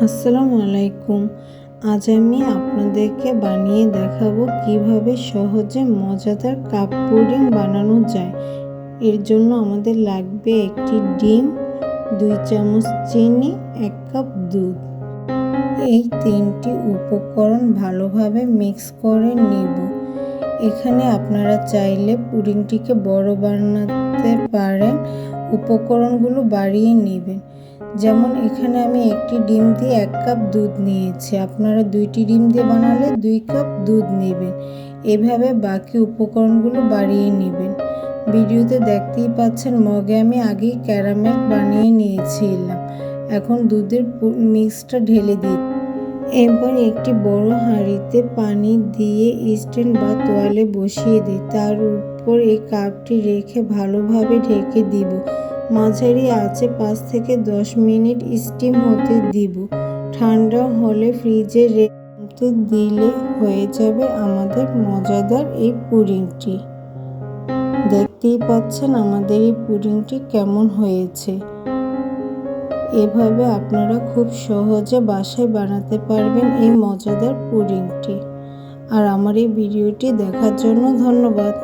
আসসালামু আলাইকুম। আজ আমি আপনাদেরকে বানিয়ে দেখাবো কিভাবে সহজে মজাদার কাপ পুডিং বানানো যায়। এর জন্য আমাদের লাগবে একটি ডিম, 2 চামচ চিনি, 1 কাপ দুধ। এই 3টি উপকরণ ভালোভাবে মিক্স করে নেব। এখানে আপনারা চাইলে পুডিংটিকে বড় বানাতে পারেন, উপকরণগুলো বাড়িয়ে নেবেন। যেমন এখানে আমি একটি ডিম দিয়ে 1 কাপ দুধ নিয়েছি, আপনারা 2টি ডিম দিয়ে বানালে 2 কাপ দুধ নেবেন। এভাবে বাকি উপকরণগুলো বাড়িয়ে নেবেন। ভিডিওতে দেখতেই পাচ্ছেন মগে আমি আগেই ক্যারামেল বানিয়ে নিয়েছিলাম। এখন দুধের মিক্সটা ঢেলে দিই। এবার একটি বড় হাঁড়িতে পানি দিয়ে স্ট্যান্ড বা তোয়ালে বসিয়ে দিই। তার উপর এই কাপটি রেখে ভালোভাবে ঢেকে দিব। মাঝারি আঁচে 5 থেকে 10 মিনিট স্টিম হতে দিব। ঠান্ডা হলে ফ্রিজে রেখে দিলে হয়ে যাবে আমাদের মজাদার এই পুডিংটি। দেখতেই পাচ্ছেন আমাদের এই পুডিংটি কেমন হয়েছে। এভাবে আপনারা খুব সহজে বাসায় বানাতে পারবেন এই মজাদার পুডিংটি। আর আমার এই ভিডিওটি দেখার জন্য ধন্যবাদ।